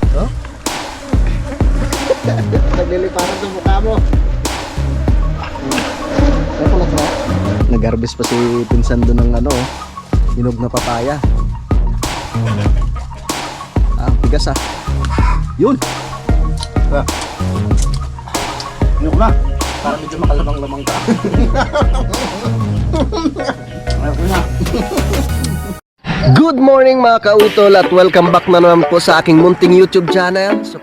No? Nagliliparan sa mukha mo. Nag-harvest pa si pinsan doon ng ano, hinog na papaya. Bigas ah. Yun. Hinog na. Para medyo makalamang-lamang ka. Good morning mga kautol at welcome back na naman po sa aking munting YouTube channel. So,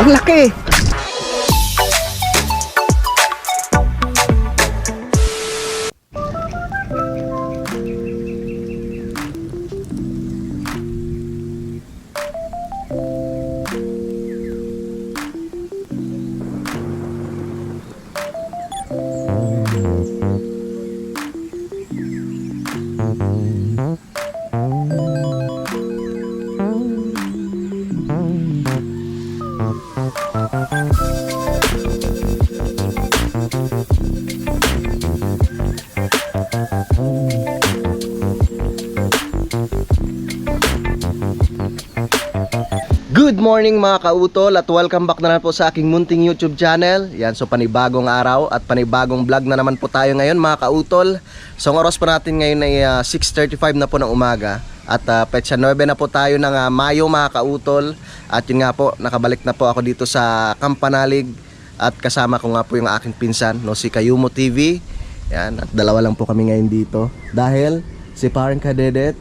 ang laki! Good morning mga kautol at welcome back na naman po sa aking munting YouTube channel. Yan, so panibagong araw at panibagong vlog na naman po tayo ngayon mga kautol. So ang oras po natin ngayon ay 6:35 na po ng umaga. At petsa 9 na po tayo ng Mayo mga kautol. At yun nga po, nakabalik na po ako dito sa Kampanalig. At kasama ko nga po yung aking pinsan, no, si Kayumo TV. Yan, at dalawa lang po kami ngayon dito. Dahil si parang Kadedet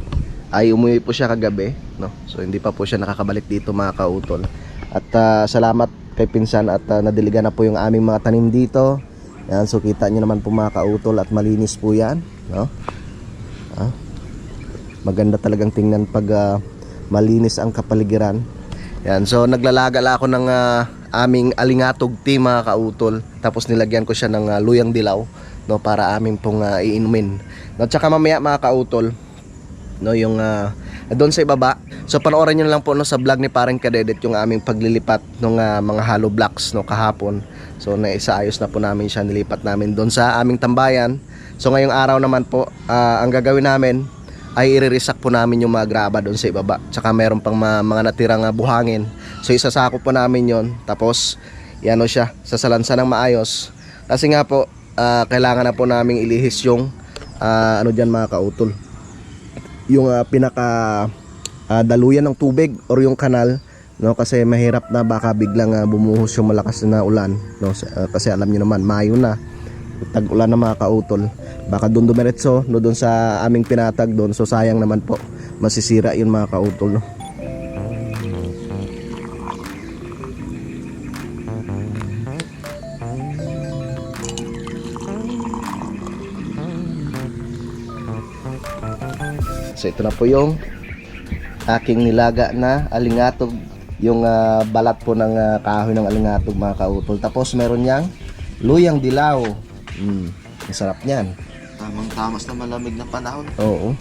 ay umuwi po siya kagabi, no? So hindi pa po siya nakakabalik dito mga kautol. At salamat kay pinsan at nadiligan na po yung aming mga tanim dito. Yan, so kita niyo naman po mga kautol at malinis po yan, no? Maganda talagang tingnan pag malinis ang kapaligiran. Yan, so naglalagal ako ng aming alingatog tea mga kautol. Tapos nilagyan ko siya ng luyang dilaw, no, para aming pong iinumin. No, tsaka mamaya mga kautol, no, yung doon sa ibaba. So panoorin niyo lang po no sa vlog ni Parang Kadedet yung aming paglilipat ng mga hollow blocks no kahapon. So naisaayos na po namin siya, nilipat namin doon sa aming tambayan. So ngayong araw naman po, ang gagawin namin ay iririsak po namin yung mga graba doon sa ibaba. Tsaka meron pang mga natirang buhangin. So isasako po namin yon. Tapos yan o siya, sasalansan ng maayos. Kasi nga po, kailangan na po namin ilihis yung ano dyan mga kautol, yung pinaka daluyan ng tubig or yung kanal, no, kasi mahirap na baka biglang bumuhos yung malakas na ulan, no, kasi alam niyo naman Mayo na, tag-ulan na mga kautol, baka doon dumiretso no doon sa aming pinatag doon, so sayang naman po, masisira yun mga kautol, no. So ito na po yung aking nilaga na alingatog, yung balat po ng kahoy ng alingatog mga kautol. Tapos meron niyang luyang dilaw. Masarap niyan. Tamang-tamas na malamig na panahon. Oo.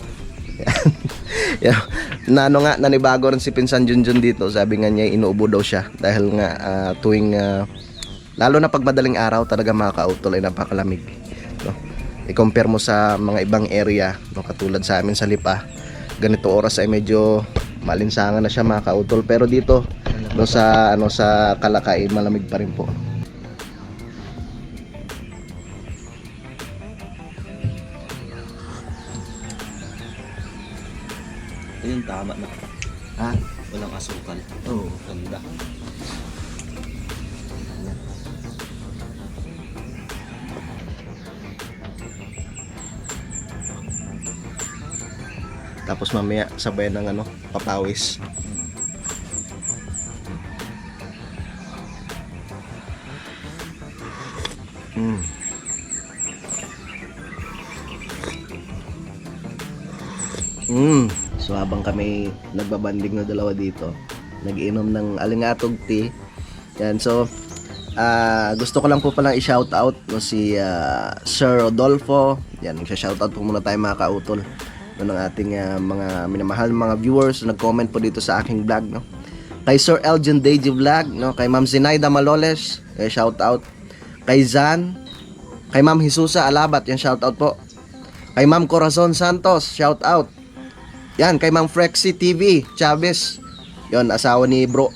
Yan. Na ano nga, nanibago rin si Pinsan Junjun dito. Sabi nga niya inuubo daw siya dahil nga tuwing lalo na pag madaling araw talaga mga kautol ay napakalamig, no? I-compare mo sa mga ibang area, no, katulad sa amin sa Lipa, ganito oras ay medyo malinsangan na siya mga kautol, pero dito no, sa sa Kalakay malamig pa rin po. Ayun, tama na. Ha? Walang asukal. Oo. Ganda. Tapos mamaya sabay ng papawis. So habang kami nagbabanding na dalawa dito, nag-iinom ng alingatog tea. Yan, so gusto ko lang po palang i-shoutout no, si Sir Rodolfo. Yan, magsha-shoutout po muna tayo mga kautol ng ating mga minamahal mga viewers na nag-comment po dito sa aking vlog, no. Kay Sir Elgin Deji Vlog, no, kay Ma'am Zinaida Maloles, shout out. Kay Zan, Kay Ma'am Jesusa Alabat, yan shout out po. Kay Ma'am Corazon Santos, shout out. Yan, kay Ma'am Frexy TV Chavez. Yon, asawa ni bro.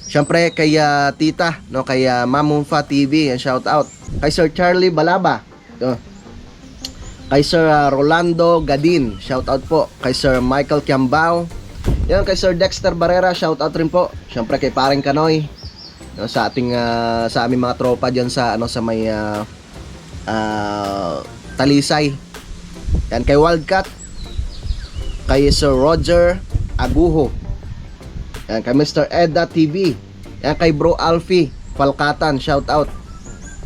Siyempre kay tita, no, kay Ma'am Mumfa TV, yan shout out. Kay Sir Charlie Balaba. Yo. Kay Sir Rolando Gadin, shout out po. Kay Sir Michael Kiambao. Yan, kay Sir Dexter Barrera, shout out rin po. Siyempre kay Paring Kanoy. No, sa ating sa aming mga tropa diyan sa ano sa may Talisay. Yan, kay Wildcat. Kay Sir Roger Aguho. Yan, kay Mr. Edda TV. Yan, kay Bro Alfie Falkatan, shout out.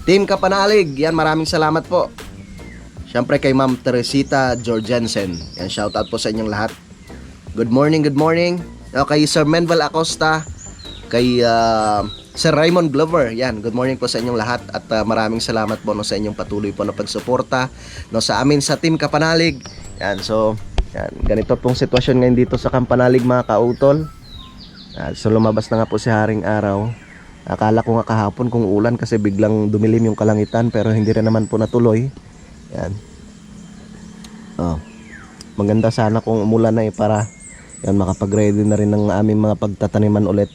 Team Kapanalig, yan, maraming salamat po. Siyempre kay Ma'am Teresita Jorgensen, yan, shout out po sa inyong lahat. Good morning, good morning. Kay Sir Menval Acosta, kay Sir Raymond Glover, yan, good morning po sa inyong lahat. At maraming salamat po no, sa inyong patuloy po na pagsuporta no, sa amin sa Team Kapanalig. Yan, so yan, ganito pong sitwasyon ngayon dito sa Kampanalig mga kautol. So lumabas na nga po si Haring Araw. Akala ko nga kahapon kung ulan kasi biglang dumilim yung kalangitan, pero hindi rin naman po natuloy. Yan. Oh. Maganda sana kung umulan na para yan makapag-ready na rin ng aming mga pagtataniman ulit.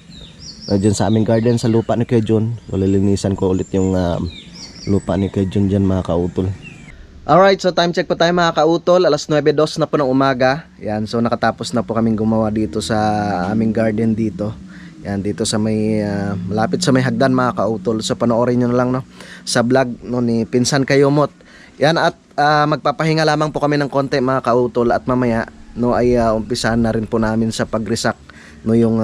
Diyan sa aming garden sa lupa ni Kuya John. So lilinisan ko ulit yung lupa ni Kuya John diyan mga kautol. Alright, so time check po tayo mga kautol. Alas 9:02 na po ng umaga. Yan, so nakatapos na po kaming gumawa dito sa aming garden dito. Yan, dito sa may malapit sa may hagdan mga kautol. So panoorin nyo na lang no, sa vlog no, ni Pinsan Kayumot. Yan, at magpapahinga lamang po kami ng konti mga kautol. At mamaya no, ay umpisahan na rin po namin sa pagrisak no, yung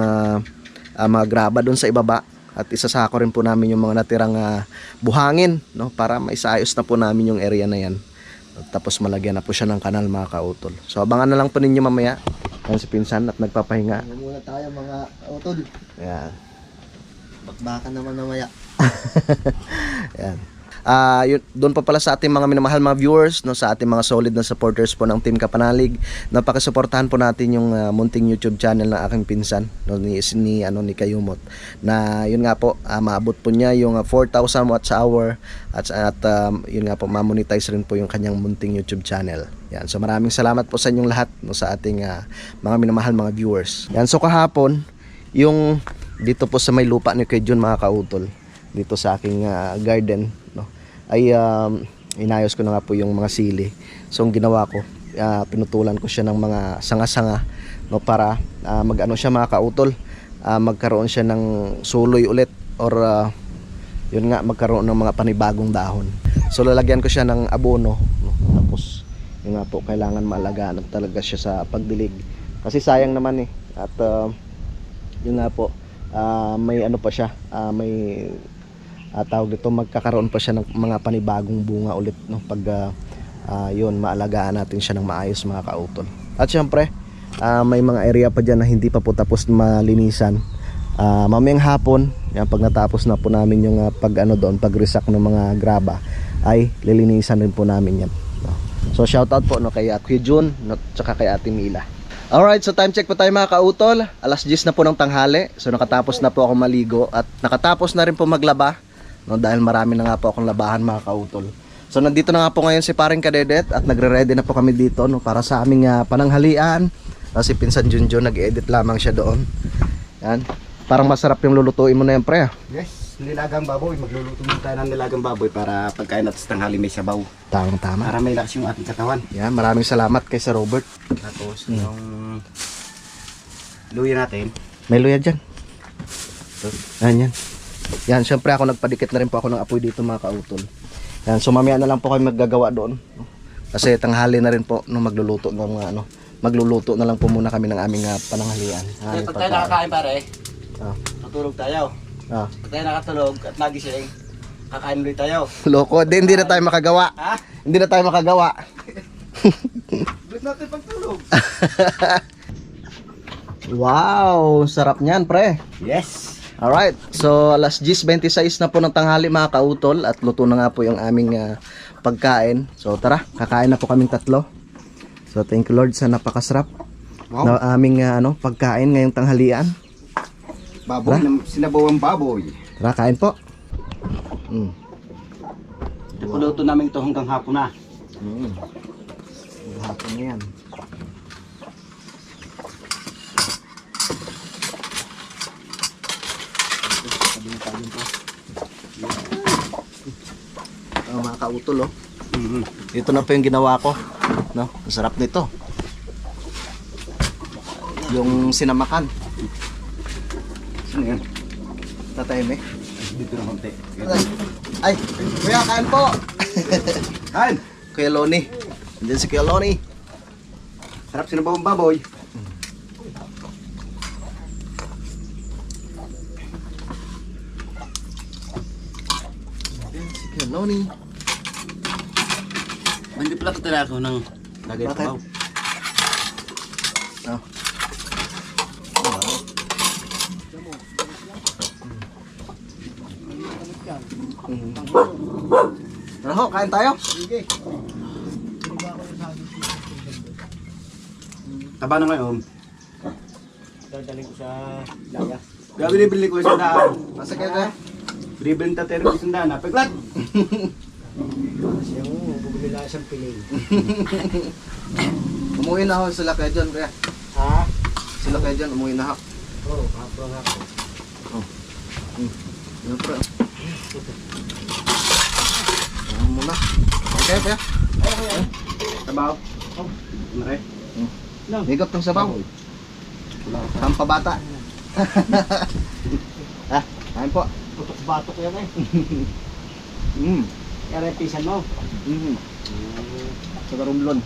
mga graba doon sa ibaba. At isasako rin po namin yung mga natirang buhangin no, para maisayos na po namin yung area na yan. Tapos malagyan na po siya ng kanal mga kautol. So abangan na lang po ninyo mamaya. Yan si Pinsan at nagpapahinga. Muna tayo mga utol. Yan. Bakbakan naman mamaya. Yan. Doon pa pala sa ating mga minamahal mga viewers no, sa ating mga solid na supporters po ng Team Kapanalig, napakasuportahan po natin yung munting YouTube channel ng aking pinsan no, ni Kayumot, na yun nga po maabot po niya yung 4,000 watch hour at yun nga po ma-monetize rin po yung kanyang munting YouTube channel. Yan, so maraming salamat po sa inyong lahat no, sa ating mga minamahal mga viewers. Yan, so kahapon yung dito po sa may lupa ni Kuya John mga kautol, dito sa aking garden no, ay inayos ko na nga po yung mga sili. So ang ginawa ko, pinutulan ko siya ng mga sanga-sanga no, para mag-ano siya mga kautol, magkaroon siya ng suloy ulit or yun nga, magkaroon ng mga panibagong dahon. So lalagyan ko siya ng abono no, tapos yun nga po, kailangan maalagaan talaga siya sa pagdilig kasi sayang naman at yun nga po, may ano pa siya, may tawag dito, magkakaroon pa siya ng mga panibagong bunga ulit no, pag yun, maalagaan natin siya ng maayos mga kautol. At syempre may mga area pa dyan na hindi pa po tapos malinisan. Mamayang hapon yan, pag natapos na po namin yung pag-resack ng mga graba, ay lilinisan rin po namin yan no. So shoutout po no, kay Kuya Jun no, tsaka kay Ate Mila. Alright, so time check po tayo mga kautol. Alas 10 na po ng tanghali. So nakatapos na po ako maligo at nakatapos na rin po maglaba no, dahil marami na nga po akong labahan mga kautol. So nandito na nga po ngayon si Paring Kadedet at nagre-ready na po kami dito no, para sa aming pananghalian. Si Pinsan Junjun nag-edit lamang siya doon. Yan. Parang masarap yung lulutuin mo na yan, pre. Yes, nilagang baboy. Magluluto muna tayo ng nilagang baboy para pagkain natin sa tanghali may sabaw. Tama. Para may lakas yung ating katawan. Yan, maraming salamat kay Sir Robert. Tapos yung luya natin. May luya dyan. Yan. Yan, syempre ako nagpadikit na rin po ako ng apoy dito mga kautol. Yan, so mamaya na lang po kayo maggagawa doon. Kasi tanghali na rin po no, magluluto ng magluluto na lang po muna kami ng aming pananghalian. Pag tayo nakakain pare, tutulog tayo. Ah. Pag tayo nakatulog at nagising, kakain ulit tayo. Loko, hindi na tayo makagawa. Ha? Hindi na tayo makagawa. Ulit natin pagtulog. Wow, sarap niyan, pre. Yes. Alright, so alas 10:26 na po ng tanghali mga kautol at luto na nga po yung aming pagkain. So tara, kakain na po kaming tatlo. So thank you Lord sa napakasarap na aming pagkain ngayong tanghalian. Baboy, sinabawang baboy. Tara, kain po. Ipuluto namin ito hanggang hapon na. Hapon na yan. Mga kautol, oh. Ito na po yung ginawa ko, no? Ang sarap nito. Yung sinamakan. Ano yan? Tatay, eh. Dito na konti. Ay, kuya, kain po. Kain! Kuya Loni. Andiyan si Kuya Loni. Sarap sinabawang baboy. Andiyan si Kuya Loni. Hindi pala katala ako ng lagay Bakit? sa baw. Oh. Tara ho, kain tayo. Sige. Taba na ngayon. Dadaling ko sa laya. Kaya binibili ko isang daan. Masa kayo tayo? Binibili tatero isang daan. Paglat! Kasi yung bumili lang isang piling. Umuwi na ho sila kayo dyan, kuya. Ha? Sila kayo dyan, umuwi na ho. Oo, hapon hapon. Ano pa? Ano muna? Okay, kuya. Tabaw. Mare. Higop ng sabaw. Pampabata. Kain po. Putok-batok yan eh. Mm. Kaya repisan mo. Sa karumlon.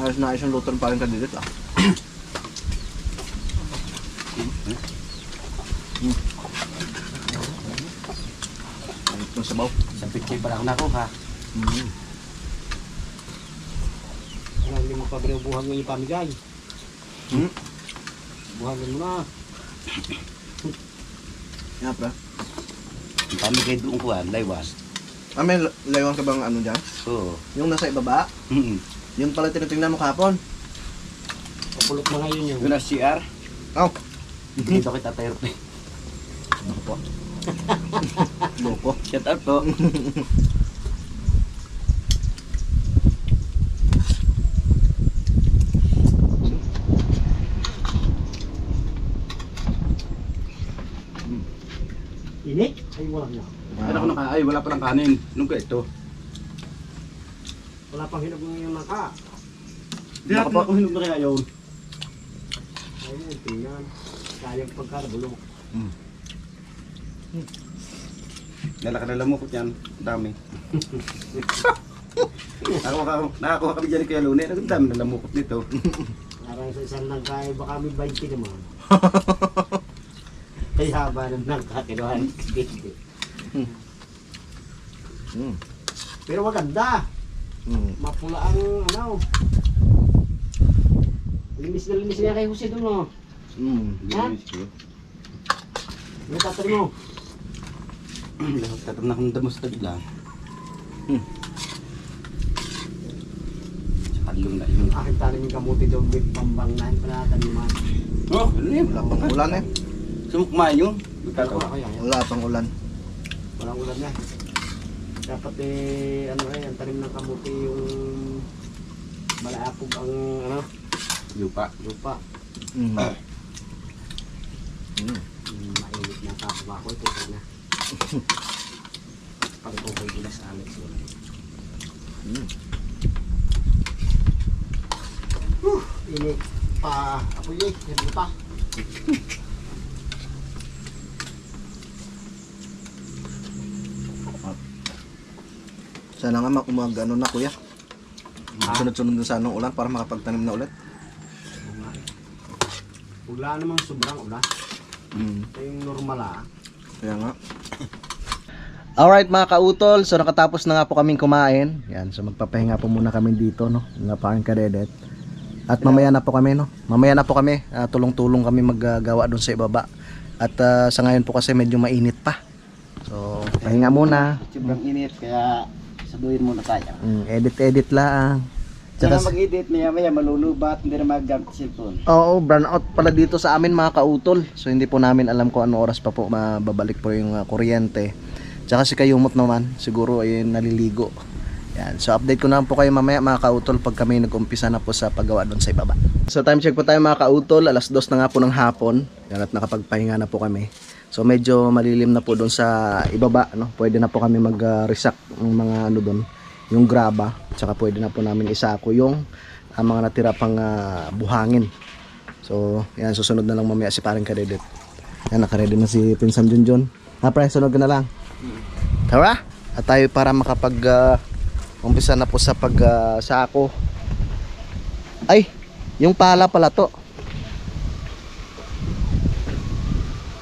Ayos na ayos yung luto ng paling kadidit, ah. Ayos ng sabaw. Sa pitchay para ako nako ha. Ano, hindi mo pa binubuhan mo yung pamigay. Buhangin mo na. Yan, pra. Ang pamigay doon ko laywas. May laywan ka bang ano dyan? Oo. Yung nasa ibaba? Yun pala tinitingnan mo kahapon. Papulot mo ngayon yung. Yung na CR. Oh. Dito kita tayo. Loko. Loko. Shut up po. Init? Ay, wala na. Ano ko ay wala pa ng kanin. Nung ka ito. Wala pang hinog ng yung naka. Hindi natin ako hinog na kaya yun. Ayun, tingnan. Sayang pagkarabulok. Nalalamukot yan. Ang dami. Nakakuha kami dyan ni Kuya Lune. Ang dami nalamukot nito. Parang sa isang nangkay, baka may 20 naman. Ay, haba ng nangkatinuhan. Pero maganda. Mapula ang ano. Linis na linis niya kay Jose doon, no? Ha? Ano tatari mo? Tatam na akong damos na bigla. Halong na yun. Aking tanim yung kamuti doon, may pambangnahin pa na taniman. Oh, ano yun? Wala pang ulan eh. Sumukmain yun. Wala kaya. Wala pang ulan. Walang ulan na. Dapat eh, ano eh, ang tanim ng kamuti yung malaapog ang ano, Lupa. lupa. Mainit na tapos ako ito na. Pag ito ko'y gilas Alex yun. Ini pa ako yun, hindi pa. Sana nga umag-ano na, kuya. Sunod-sunod na sana ng ulan para makapagtanim na ulit. Wala namang sobrang ulan. Ito yung normal ah. Kaya nga. Alright mga kautol, so nakatapos na nga po kaming kumain. Yan, so magpapahinga po muna kami dito, no? Mga parang kadedet. At mamaya na po kami, no? Mamaya na po kami, tulong-tulong kami maggagawa doon sa ibaba. At sa ngayon po kasi medyo mainit pa. So, pahinga muna. Sobrang init kaya saduhin muna tayo. Edit-edit lang. Tsaka Tsaka mag-edit, maya malulubat, hindi na mag-gamit cellphone. Oo, burn out pala dito sa amin mga kautol. So hindi po namin alam kung ano oras pa po mababalik po yung kuryente. Tsaka si Kayumot naman, siguro ay naliligo. Yan. So update ko na po kayo mamaya mga kautol pag kami nag-umpisa na po sa paggawa doon sa ibaba. So time check po tayo mga kautol, alas 2 na nga po ng hapon. Yan, at nakapagpahinga na po kami. So medyo malilim na po doon sa ibaba, no? Pwede na po kami mag-resack ng mga ano doon, yung graba, tsaka pwede na po namin isako yung mga natira pang buhangin. So yan, susunod na lang mamaya si Paring Kadedet. Yan, nakaready na si Pinsan Junjun. Pre, sunod ka na lang. Tara, at tayo para makapag umpisa na po sa pag sako. Ay, yung pala pala to.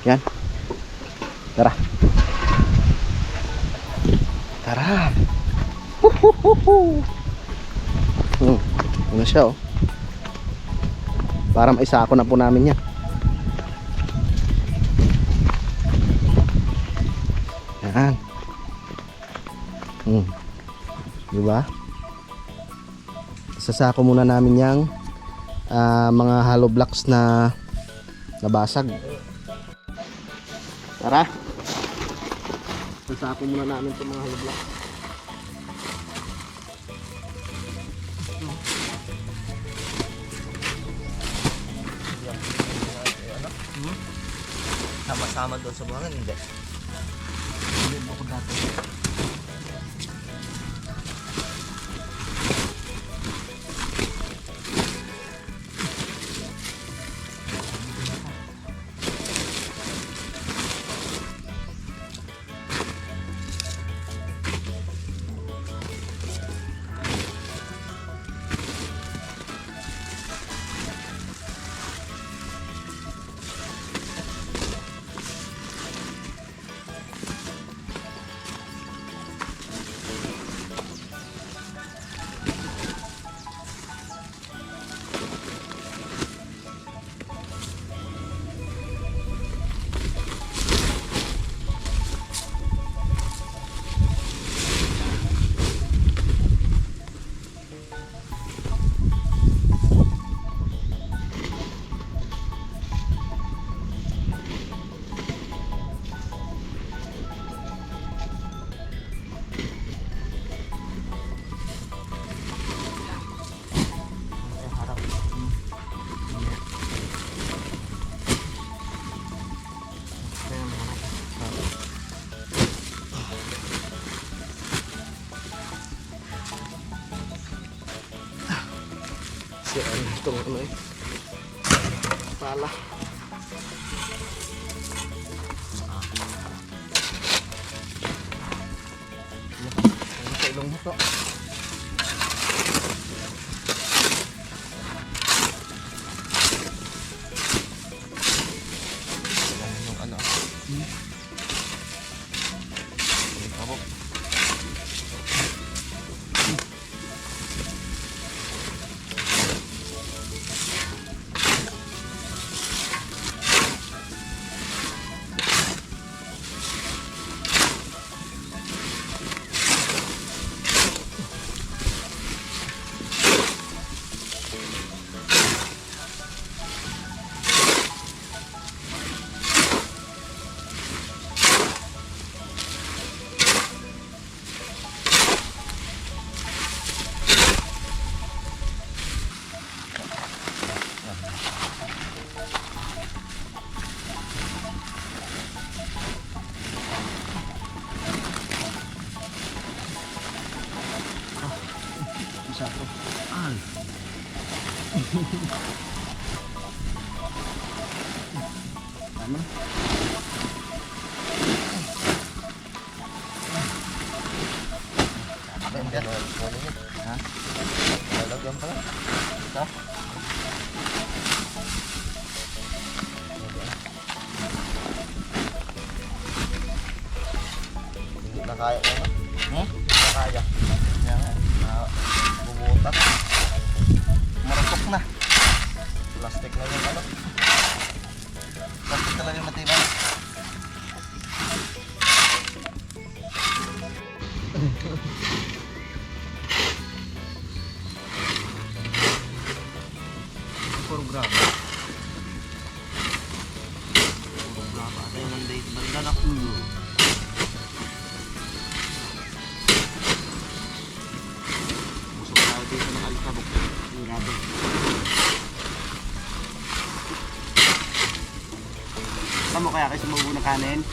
Yan. Tara. Tara. Ano siya, oh. Para maisako na po namin yan. Yan. Diba? Sasako muna namin yung mga hollow blocks na nabasag. Tara. Sasako muna namin itong mga hollow blocks. Sama-sama doon sa buhangin, hindi. Hindi bukod natin. Itong ano eh, pala. Ano sa ilong mo to? Yung ano. Abo. Ha? Lalagyan pala. Ito? Hindi na kaya ko na. Hindi na kaya. Yan. Bubutas. Marupok na. Plastic na yung ano. Plastic talaga yung matibay. puro graba. Puro graba. Tayo ng date banda na. Busog tayo dito ng alikabok. Grabe. Tama kaya kayo sumubo ng kanin?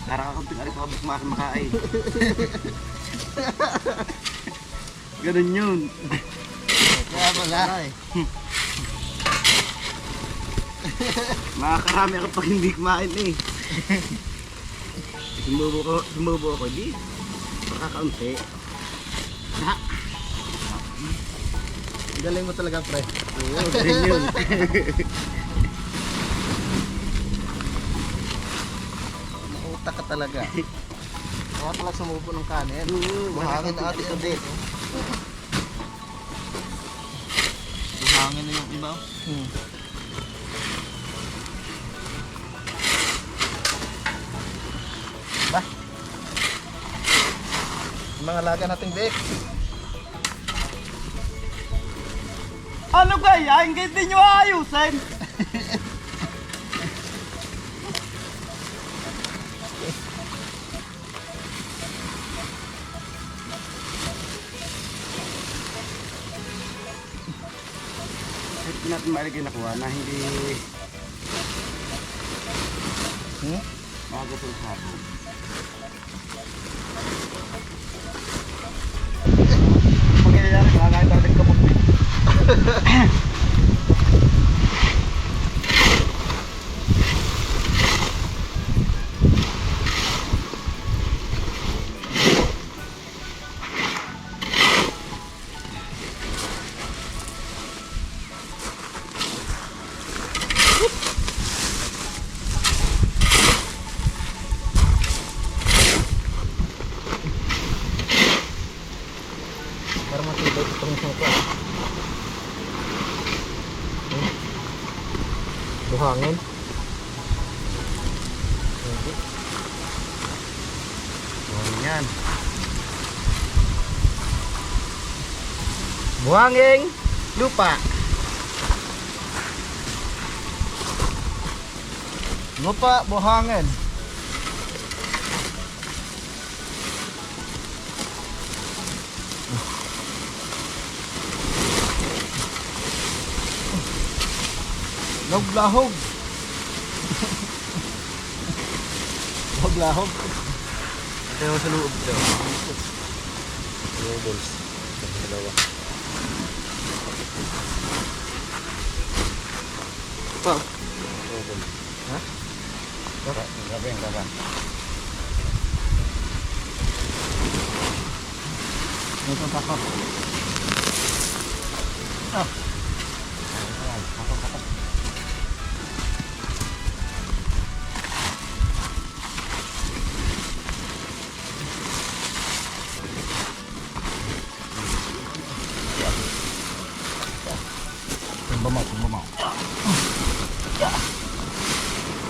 Para kakunting arik ako makain. Ganun yun. Kaya pala. Makakarami ako pag hindi kumain eh. Sumubo ako, di. Makakaunti. Galing mo talaga, pre. Oo, ganun yun. Utak ka talaga. Kaya pala sumubo ng kanin. Buhangin na ate ka dito. Buhangin na yung iba. Ba? Yung mga laga nating bake. Ano kaya? Hindi nyo ayusin? Hindi natin maligay nakuha na hindi magatul sabon. Pangyayari, makakain tayo ng kapag. Para matibay itong sangka. Buhangin. Yan. Buhangin lupa. Lupa buhangin. Lahlahog. Lahlahog. Ito sa loob daw. Noodles. Dalawa. Pa. Noodles. Ha? Gabi ang gabi. Ito takap. Ah. Tumbamaw.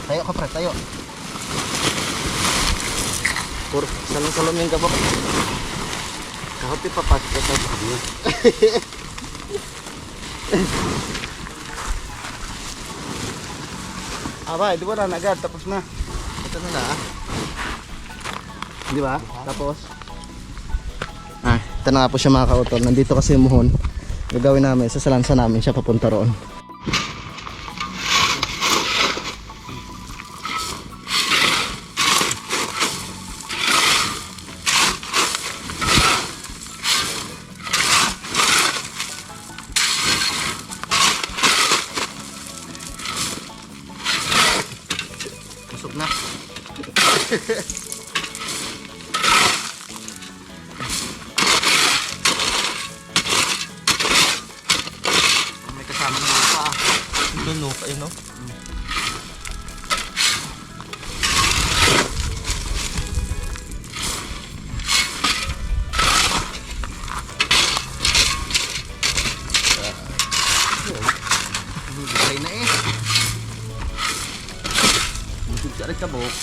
Tayo ka pre, tayo. Puro salong-salong ka ba? Kahapit papasok ka sa niya. Aba, di ba na agad tapos na. Ito na ah. Di ba? Tapos Ito na nga po siya mga kautol. Nandito kasi yung muhon. Gagawin namin, sasalansa namin siya papunta roon. Busog na. May kasama ng lupa ah. Ito lupa yun no? Bigay na eh. Busog sa rin kabok.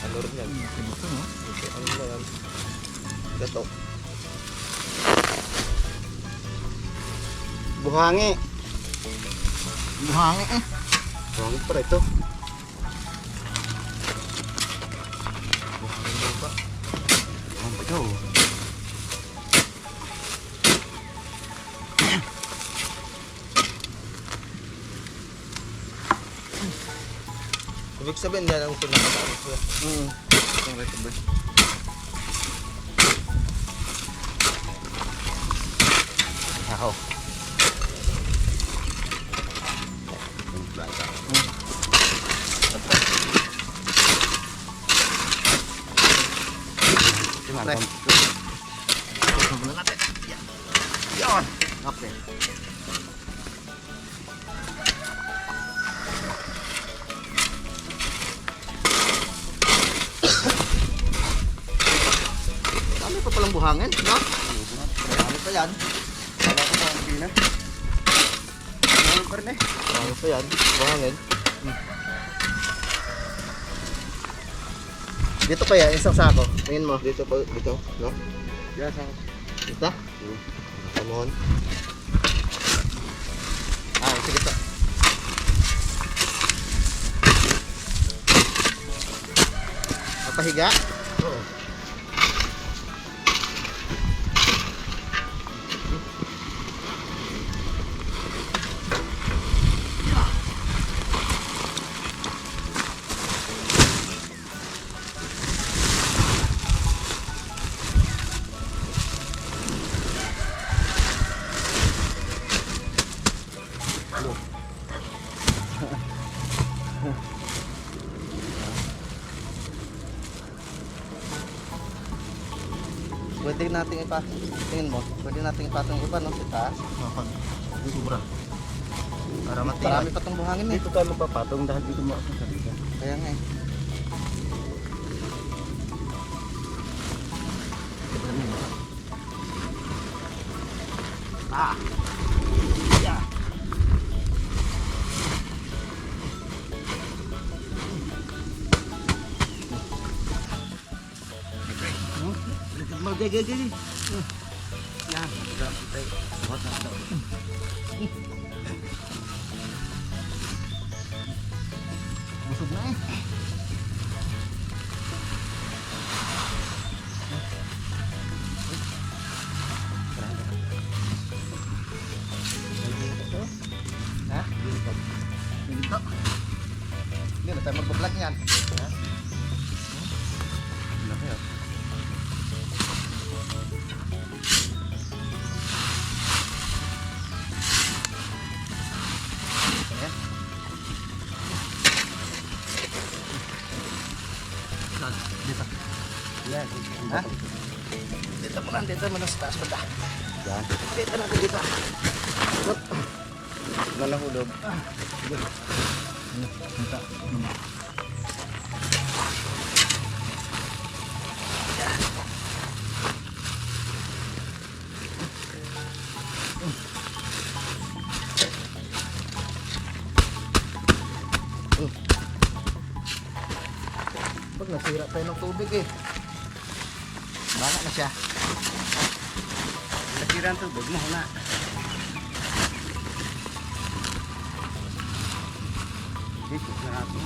Ano rin yan? Ito no? Ano na yan? Gato. Buhangi. Buhangi eh. Buhangi pa rin ito. Buhangi pa ito. Ibig sabihin yan ang pinakataas ko. Itong retriever. Ako. Pre. Ito muna natin. Yan. Yan. Okay. Dami pa palang buhangin, no? Dami pa yan. Wala ko pa ang pina. Buhangi pa rin eh. Dami pa yan. Buhangin. Dito pa yan, isang sako. Tingin mo, dito pa, dito, no? Yan sa Dito? Come on. Ah, sige to. Mapahiga? Oo. Pwede nating ipa, tingin mo, pwede nating ipatong iba, no? Sa taas. Kapag di sobra. Para Marami pa tong buhangin eh. Dito tayo magpapatong dahil dito mo ako sa dito. Kaya nga eh. Ah! Yeah! Magagagagi. Yan. Buhat na daw. Busog na eh. Ha? Dito. Hindi na tayo magbablog yan. Ha? Laki ah. Ayan. Dito. Yan. Ha? Dito mo lang sa taas pa. Yan. Dito natin dito. Manahulog. Pag nasira tayo ng tubig eh. Baka na siya. Nasira ang tubig mo na. Dito na natin.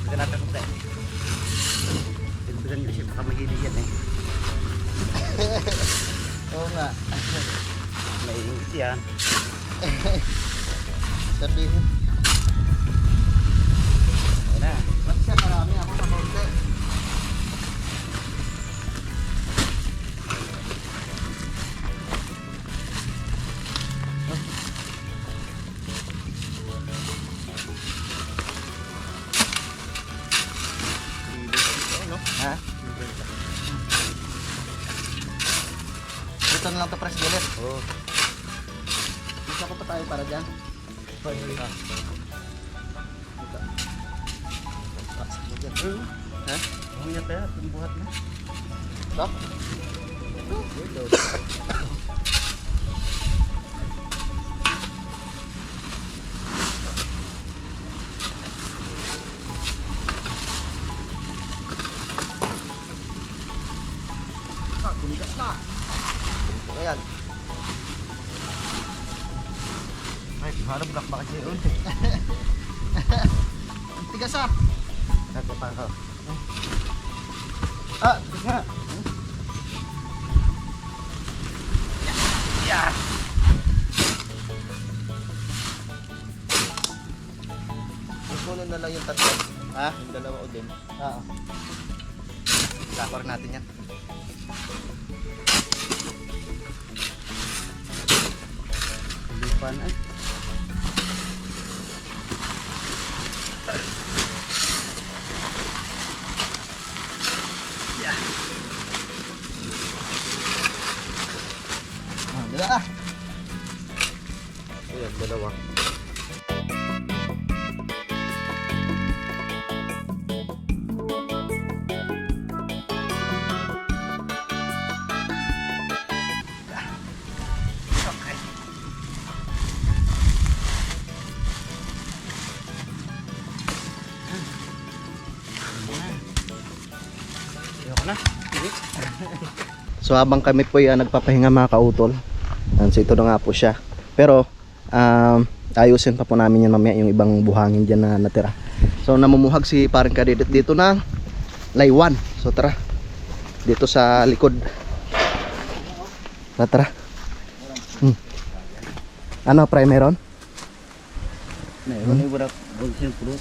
Ito natin kung tayo. Tignan nyo siya, baka mahilig yan eh. Oo nga. Naiingit yan. Sabihin. Ayan na. Ba't siya marami ako sa konti? Ha? Dito na lang to press gilid. Oo. Isa ko pa tayo para dyan. Ha? Humiyak kaya, tumbuhat na. Ito? Dito. Sibak ba kasi yun? Ang tigas ah. Ito pa ako. Ah, tigas nga. Isunod na lang yung tatlo. Ha? Yung dalawa o din. Oo. Kakor natin yan. Lupan ay. Ah, dala ah. Ayan, dalawa. Okay. Ayoko na. So habang kami po ay nagpapahinga mga kautol, so ito na nga po siya. Pero ayusin pa po namin yan mamaya yung ibang buhangin dyan na natira. So namumuhag si parang kadidit dito ng laywan. So tara, dito sa likod. Tara. Ano, primeron? Mayroon yung burak. Huwag siyang pulot.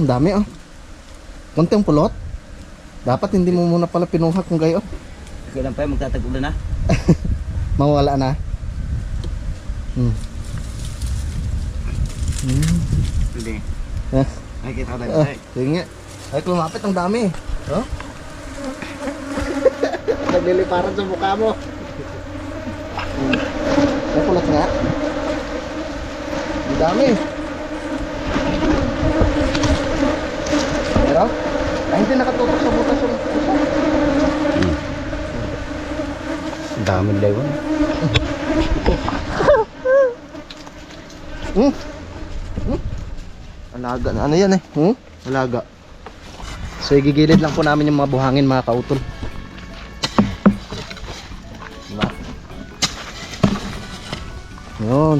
Dami oh. Konting pulot. Dapat hindi mo muna pala pinuhak kung gayon. Kailan pa yung magtatag-ulan na? Mawala na. Hindi. Eh. Ay, kita ko tayo. Ah, sige nga. Ay, lumapit ang dami. Oh? Nagliliparan sa mukha mo. Ay, kulat nga. Ang dami. Pero, ay hindi nakatutok sa butas yung puso. Ang daming laywan. Alaga na. Ano yan eh? Alaga. So, igigilid lang po namin yung mga buhangin mga kautol. Diba? Yun.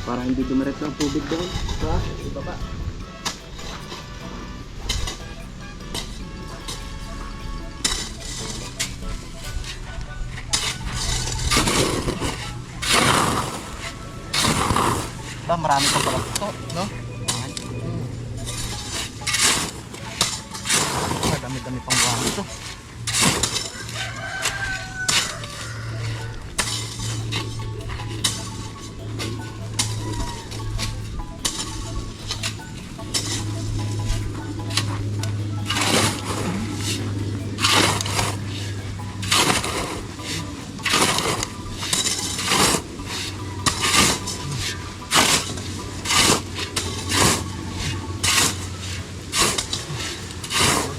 Para hindi dumiretso ang tubig doon. Diba? Diba pa? Ba, marami pa pala ito, no? Dami-dami pang buhangin ito.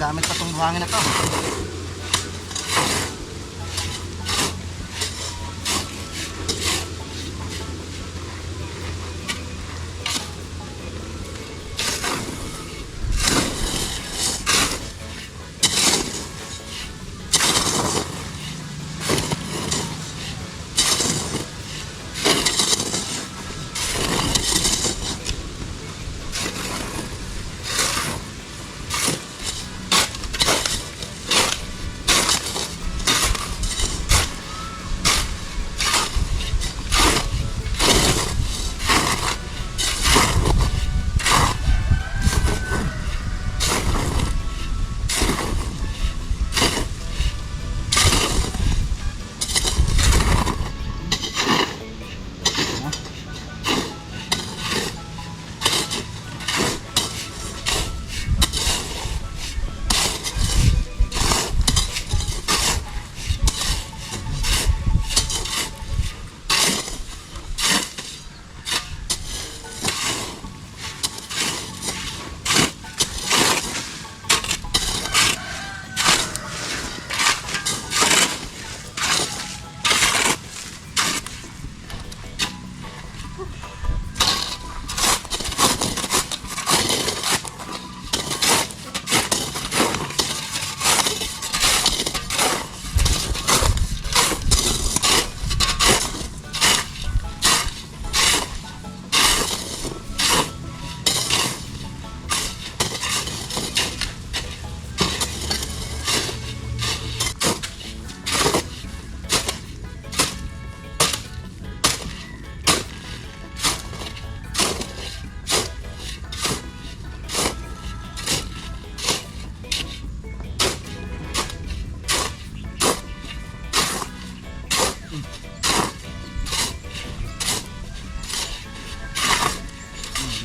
Gamit pa itong buhangin na ito.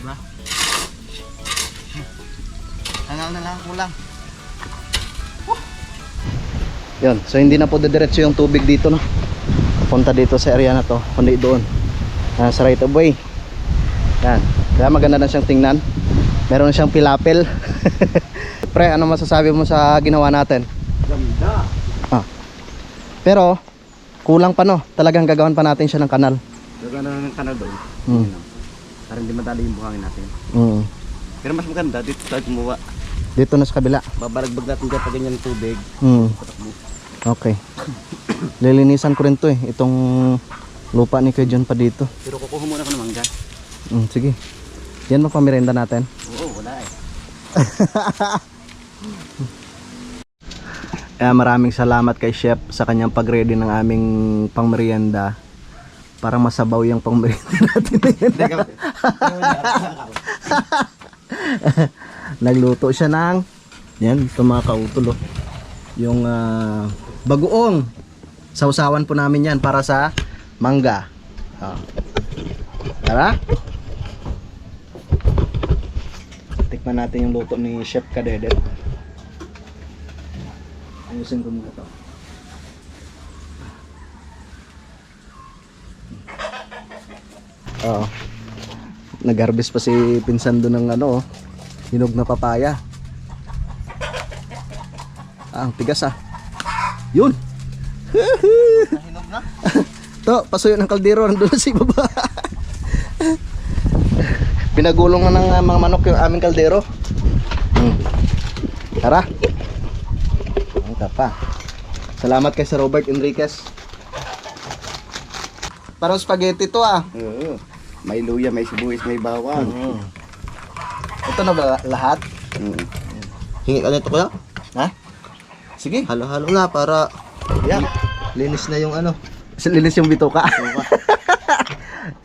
Diba? Hangal na lang kulang. Yun, so hindi na po didiretso yung tubig dito, no? Punta dito sa area na to, kundi doon. Sa right of way. Yan. Kaya maganda na siyang tingnan. Meron na siyang pilapil. Pre, ano masasabi mo sa ginawa natin? Ganda. Pero kulang pa, no? Talagang gagawan pa natin siya ng kanal. Gagana ng kanal doon. Mm. Para hindi madali yung buhangin natin. Mm. Pero mas maganda dito tayo gumawa. Dito na sa kabila. Babalagbag natin dyan pag ganyan yung tubig. Mm. Okay. Lilinisan ko rin to eh. Itong lupa ni Kuya John pa dito. Pero kukuha muna ko ng mangga. Sige. Yan magpamerenda natin. Oo, wala eh. Maraming salamat kay Chef sa kanyang pag-ready ng aming pangmerienda. Para masabaw yung pangmerienda natin. Nagluto siya ng yan, ito mga kautol, oh. Yung bagoong. Sausawan po namin yan para sa mangga. Tara. Tikman natin yung luto ni Chef Kadedet. Ayusin ko muna ito. Nag-harvest pa si pinsan doon ng ano, hinog na papaya. Ang tigas Yun. Nahinog na. To, pasuyo ng kaldero nandun na si baba. Pinagulong na ng mga manok yung aming kaldero. Tara. Ang tapa. Salamat kay Sir Robert Enriquez. Parang spaghetti to Oo. May luya, may sibuyas, may bawang. Ito na ba lahat? Hingi ka nito kuya? Ha? Sige. Halo-halo na para Yan. linis na yung ano. Linis yung bituka.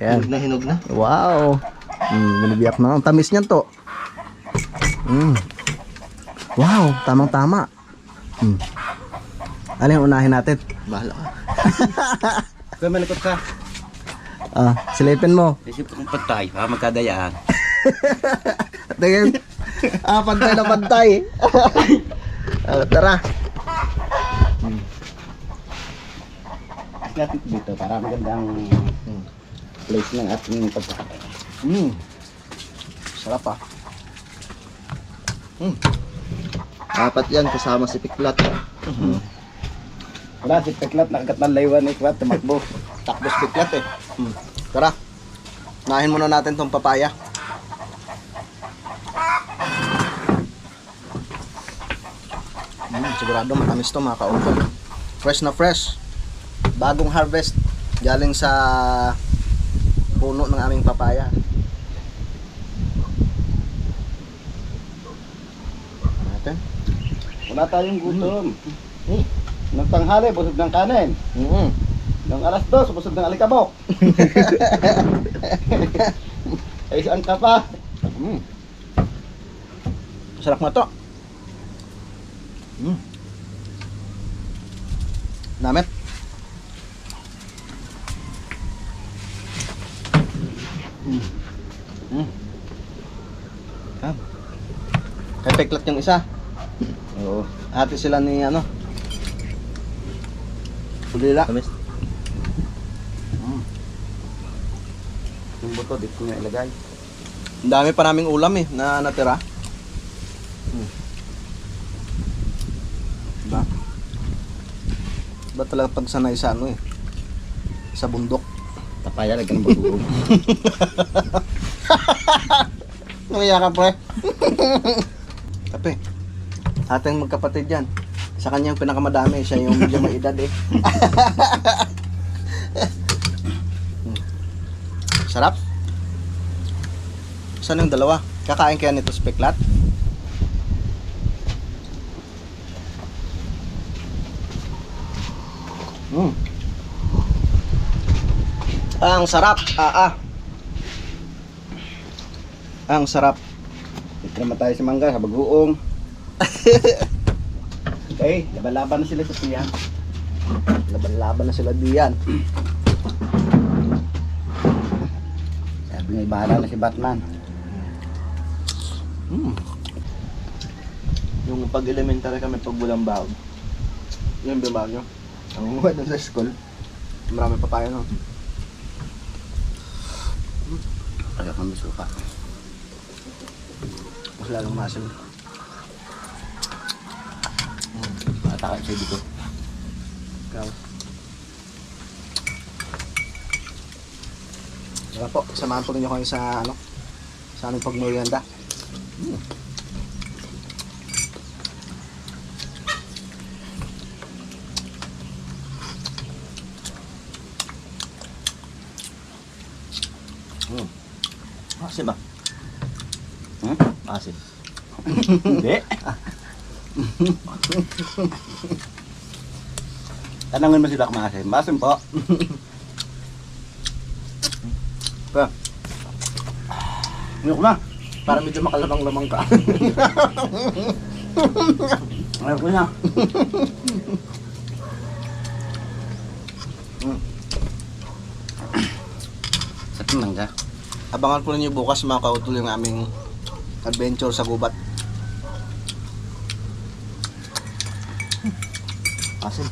Yan. Hinog na hinog na. Wow. Binibiyak na. Ang tamis niyan to. Wow, tamang-tama. Alin ang unahin natin? Bahala ka. Kaya malikot ka. Silipin mo. Isip kong patay, magkadayaan. Tingin. Pantay na pantay. Tara. Natin dito para magandang place ng ating pagkakain. Sarap Dapat yan kasama si Piklat. Wala si Peklat, nakagat ng laywan ni Kwat, tumakbo. Takbos biglat eh. Tara. Nahin muna natin tong papaya. Sigurado matamis to mga kautol. Fresh na fresh. Bagong harvest. Galing sa puno ng aming papaya. Natin. Wala tayong gutom. Nung tanghali, busog ng kanin. Nung alas 2, busog ng alikabok. Ay, saan ka pa? Sarap na to. Namit. Kay Peklat yung isa. Oo. Ate sila ni ano. Ulila. Tamis. Yung buto, dito nga ilagay. Ang dami pa naming ulam eh na natira. Diba? Diba talaga pag sanay sa ano eh. Sa bundok. Papaya, lagyan ng bagoong. Nangyaya ka pre. Kape. Ating magkapatid yan. Sa kanya yung pinakamadami. Siya yung medyo may edad eh. Sarap. Saan yung dalawa? Kakain kaya nito sa Peklat? Ang sarap. Ang sarap. Dito naman tayo sa mangga, sa bagoong. Okay, laban-laban na sila sa tiyan. Laban-laban na sila diyan. Sabi nga, bahala na si Batman. Yung pag elementary kami, pag walang bawag. Yung bimagyo. Ang umuha doon sa school. Marami pa tayo, no? Kaya kami suka. Mas lalong masin. Matakan siya dito. Ikaw. Wala po, samahan po ninyo kayo sa ano, sa aming pagmerienda. Asim ba? Asim. Hindi. Tanangin mo sila kung maasim. Maasim po. Pa, Ngayon ko na. para medyo makalamang-lamang ka. Ngayon ko na. Sa tinangga. Abangan po ninyo bukas mga kautol yung aming adventure sa gubat. Asim.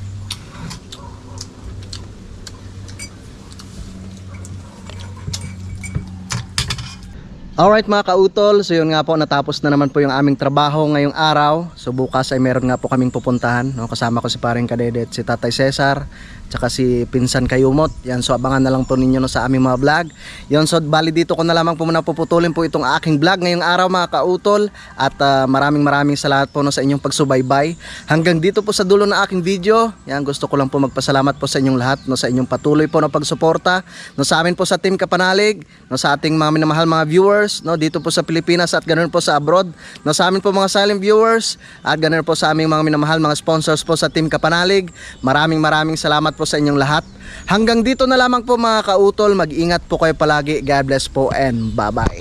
Alright mga kautol, so yun nga po, natapos na naman po yung aming trabaho ngayong araw. So bukas ay meron nga po kaming pupuntahan, no? Kasama ko si Paring Kadedet, si Tatay Cesar, tsaka si Pinsan Kayumot. Yan, so abangan na lang po ninyo, no, sa aming mga vlog. Yun, so bali dito ko na lamang po muna puputulin po itong aking vlog ngayong araw mga kautol. At maraming salamat po, no, sa inyong pagsubaybay. Hanggang dito po sa dulo ng aking video. Yan, gusto ko lang po magpasalamat po sa inyong lahat, no, sa inyong patuloy po na pagsuporta, no, sa amin po sa Team Kapanalig, no, sa ating mga minamahal mga viewers, no, dito po sa Pilipinas at ganoon po sa abroad, no, sa amin po mga silent viewers at ganoon po sa aming mga minamahal mga sponsors po sa Team Kapanalig. Maraming salamat po sa inyong lahat. Hanggang dito na lamang po mga kautol. Mag-ingat po kayo palagi. God bless po and bye-bye.